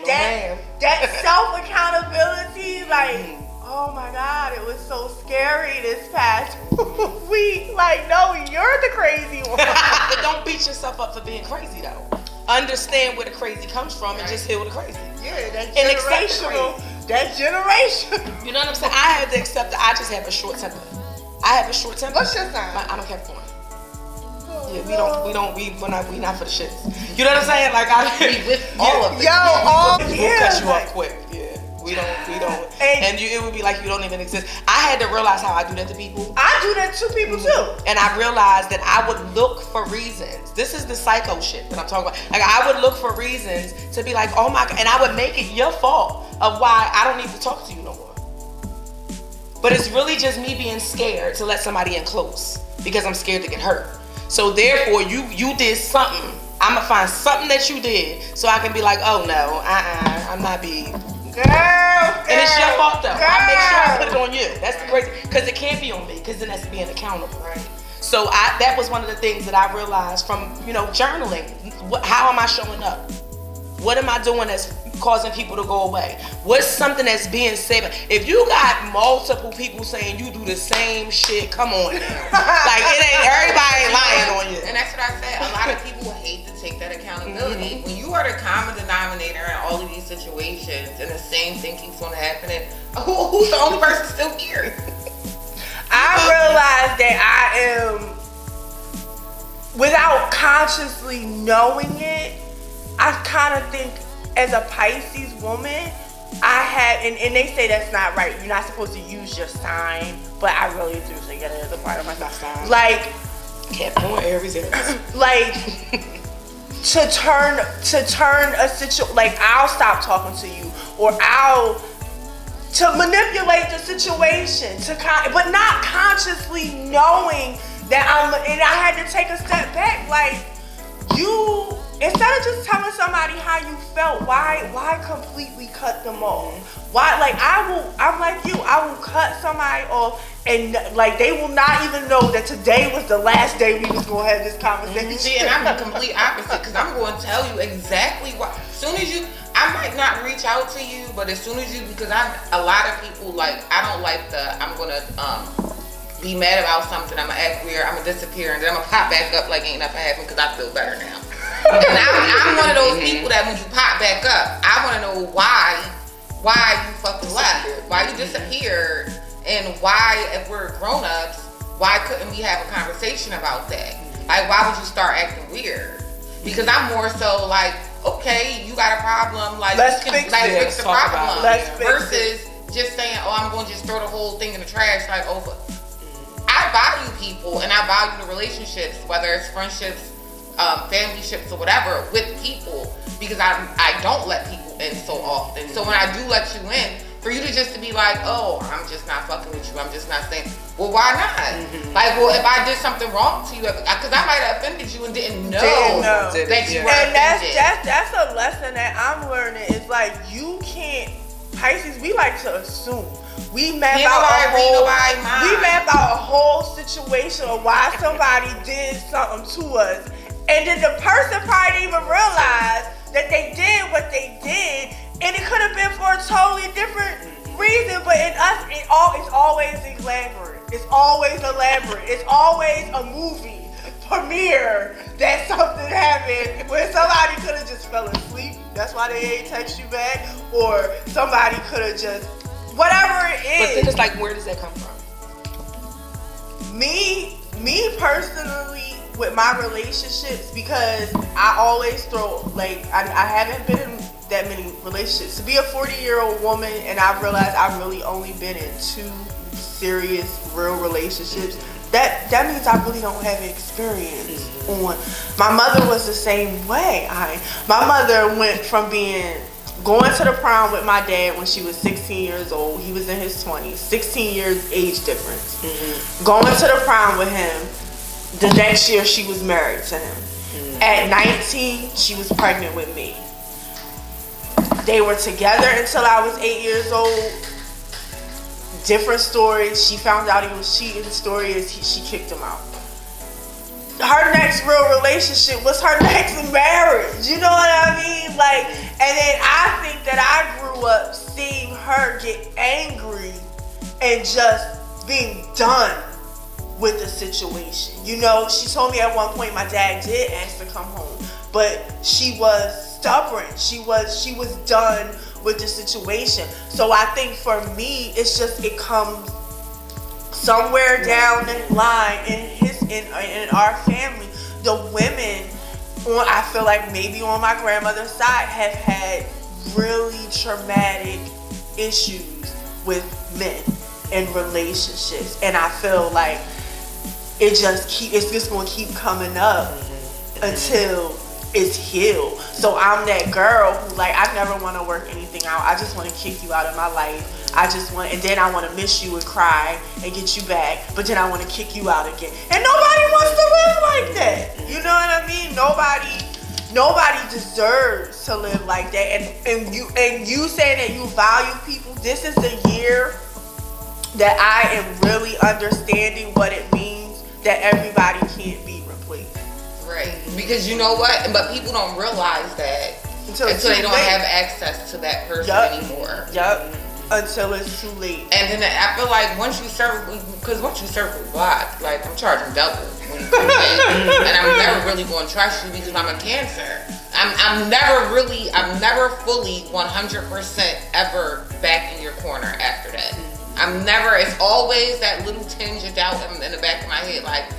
that self accountability, like, oh my God, it was so scary this past week. Like, no, you're the crazy one. But don't beat yourself up for being crazy though. Understand where the crazy comes from and just heal the crazy. Yeah, that's generational. That's generation. You know what I'm saying? I had to accept that I just have a short temper. I have a short temper. What's your sign? I'm a Capricorn. Yeah, we're not for the shits. You know what I'm saying? Like we with all of them. We'll cut you off quick. Yeah, we don't. And it would be like you don't even exist. I had to realize how I do that to people. I do that to people too. And I realized that I would look for reasons. This is the psycho shit that I'm talking about. Like I would look for reasons to be like, oh my God, and I would make it your fault of why I don't need to talk to you no more. But it's really just me being scared to let somebody in close because I'm scared to get hurt. So therefore, you did something. I'm gonna find something that you did so I can be like, oh no, I'm not being. Girl, and it's your fault though. I make sure I put it on you. That's the crazy, because it can't be on me, because then that's being accountable. Right. So that was one of the things that I realized from journaling. How am I showing up? What am I doing that's causing people to go away? What's something that's being said? If you got multiple people saying you do the same shit, come on now. Like everybody ain't lying on you. And that's what I said. A lot of people hate to take that accountability. When you are the common denominator in all of these situations and the same thing keeps on happening, who's the only person still here? I realized that I am, without consciously knowing it, I kind of think as a Pisces woman, I have, and they say that's not right. You're not supposed to use your sign, but I really do think it is a part of my sign. Like, Capricorn, Aries, like to turn a situation, like I'll stop talking to you, or to manipulate the situation, but not consciously knowing that and I had to take a step back, like instead of just telling somebody how you felt, why completely cut them off? Why, like, I'm like you, I will cut somebody off and like they will not even know that today was the last day we was gonna have this conversation. See, and I'm the complete opposite, because I'm going to tell you exactly why. As soon as I might not reach out to you, but as soon as because a lot of people, like, I don't like I'm gonna be mad about something, I'm gonna act weird, I'm gonna disappear, and then I'm gonna pop back up like ain't nothing happened because I feel better now. And I'm one of those people that when you pop back up, I want to know why you fucking left, why you disappeared, and why, if we're grown-ups, why couldn't we have a conversation about that? Like, why would you start acting weird? Because I'm more so like, okay, you got a problem, like, let's fix the problem. Versus just saying, oh, I'm going to just throw the whole thing in the trash, like, over. I value people and I value the relationships, whether it's friendships, family ships or whatever, with people, because I don't let people in so often. So when I do let you in, for you to just to be like, oh, I'm just not fucking with you, I'm just not saying, well, why not? Like, well, if I did something wrong to you, because I might have offended you and didn't know that you were offended. And that's a lesson that I'm learning. It's like, you can't, Pisces, we like to assume. We map out a whole situation of why somebody did something to us. And then the person probably didn't even realize that they did what they did, and it could have been for a totally different reason. But in us, it's always elaborate. It's always elaborate. It's always a movie premiere that something happened where somebody could have just fell asleep. That's why they ain't text you back, or somebody could have just whatever it is. But then it's like, where does that come from? Me personally, with my relationships, because I always throw, like, I haven't been in that many relationships. To be a 40-year-old woman, and I've realized I've really only been in 2 serious, real relationships, that means I really don't have experience on. My mother was the same way. My mother went from going to the prom with my dad when she was 16 years old. He was in his 20s, 16 years age difference. Going to the prom with him. The next year she was married to him. At 19, she was pregnant with me. They were together until I was 8 years old. Different stories. She found out he was cheating. The story is she kicked him out. Her next real relationship was her next marriage. You know what I mean? Like, and then I grew up seeing her get angry and just being done with the situation. You know, she told me at one point my dad did ask to come home, but she was stubborn. She was done with the situation. So I think for me, it's just, it comes somewhere down the line in our family. The women I feel like maybe on my grandmother's side have had really traumatic issues with men in relationships, and I feel like it's just gonna keep coming up until it's healed. So I'm that girl who, like, I never want to work anything out. I just want to kick you out of my life. And then I want to miss you and cry and get you back, but then I want to kick you out again. And nobody wants to live like that. You know what I mean? Nobody deserves to live like that. And you saying that you value people, this is the year that I am really understanding what it means that everybody can't be replaced. Right. Because you know what? But people don't realize that until they don't have access to that person anymore. Yep. Until it's too late. And then I feel like once you circle the block, like, I'm charging double. And I'm never really going to trust you because I'm a Cancer. I'm never fully 100% ever back in your corner after that. It's always that little tinge of doubt in the back of my head, like,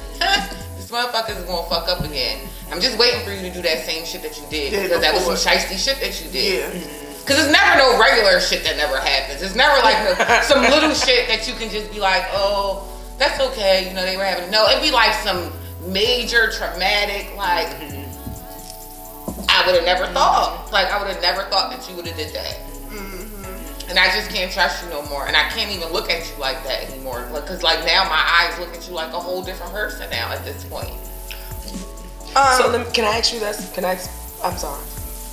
this motherfucker is gonna fuck up again. I'm just waiting for you to do that same shit that you did, because that was some shiesty shit that you did. Yeah. Because it's never no regular shit that never happens. It's never like some little shit that you can just be like, oh, that's okay, you know, they were having. No, it'd be like some major traumatic, like, I would have never thought. Like, I would have never thought that you would have did that. And I just can't trust you no more. And I can't even look at you like that anymore. Because, like, now my eyes look at you like a whole different person now at this point. Can I ask you this? I'm sorry.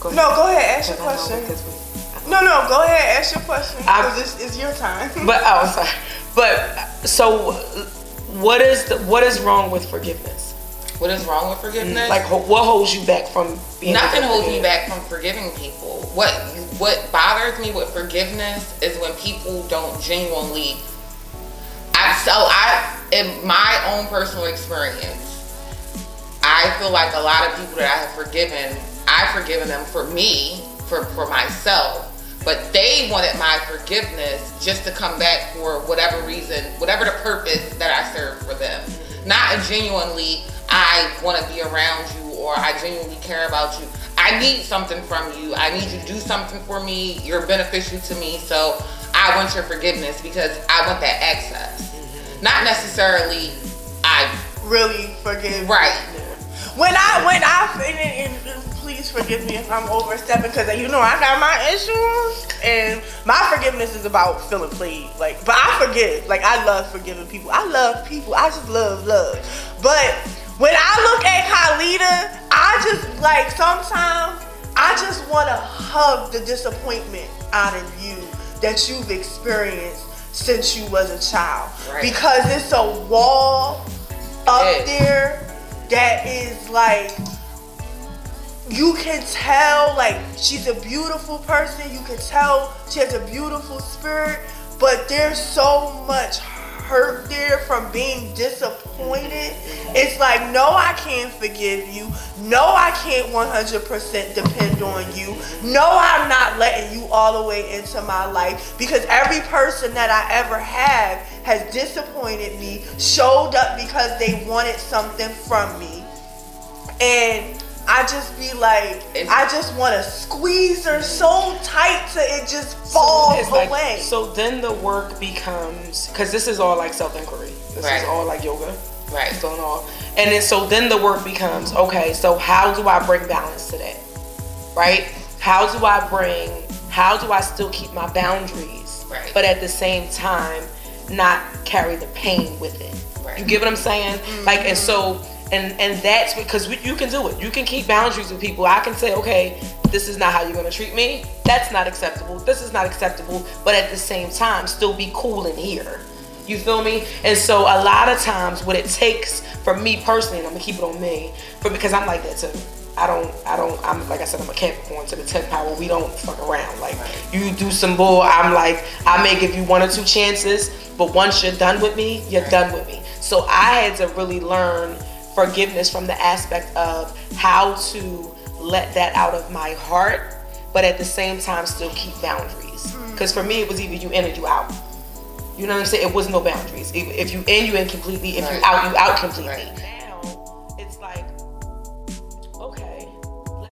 Go ahead. No, go ahead. Ask your question. No, go ahead. Ask your question. Because this is your time. Sorry. But, so, what is wrong with forgiveness? What is wrong with forgiveness? Like, what holds you back from being Nothing holds me back from forgiving people. What bothers me with forgiveness is when people don't genuinely. In my own personal experience, I feel like a lot of people that I have forgiven, I've forgiven them for me, for myself, but they wanted my forgiveness just to come back for whatever reason, whatever the purpose that I served for them. Not a genuinely, I want to be around you, or I genuinely care about you. I need something from you. I need you to do something for me. You're beneficial to me, so I want your forgiveness because I want that access. Not necessarily I really forgive. Right. When I please forgive me if I'm overstepping, because you know I got my issues, and my forgiveness is about feeling played. Like, but I forgive. Like, I love forgiving people. I love people. I just love. But when I look at Khalida, I just, like, sometimes I just want to hug the disappointment out of you that you've experienced since you was a child. Right. Because it's a wall up there that is like, you can tell, like, she's a beautiful person. You can tell she has a beautiful spirit, but there's so much hurt there from being disappointed. It's like, no, I can't forgive you. No, I can't 100% depend on you. No, I'm not letting you all the way into my life, because every person that I ever have has disappointed me, showed up because they wanted something from me, and I just be like, I just want to squeeze her so tight till it just falls away. So then the work becomes, because this is all like self-inquiry. This is all like yoga. Right. So then the work becomes, okay, so how do I bring balance to that? Right? How do I still keep my boundaries, but at the same time not carry the pain with it? Right. You get what I'm saying? Mm-hmm. Like, and so, and that's because you can do it. You can keep boundaries with people. I can say, okay, this is not how you're going to treat me. That's not acceptable. This is not acceptable. But at the same time, still be cool in here. You feel me? And so a lot of times what it takes for me personally, and I'm going to keep it on me, because I'm like that too. I'm like I said, I'm a Capricorn to the 10th power. We don't fuck around. Like, you do some bull, I'm like, I may give you 1 or 2 chances, but once you're done with me, you're done with me. So I had to really learn forgiveness from the aspect of how to let that out of my heart, but at the same time still keep boundaries. Because for me, it was either you in or you out. You know what I'm saying? It was no boundaries. If you in, you in completely. If you out completely.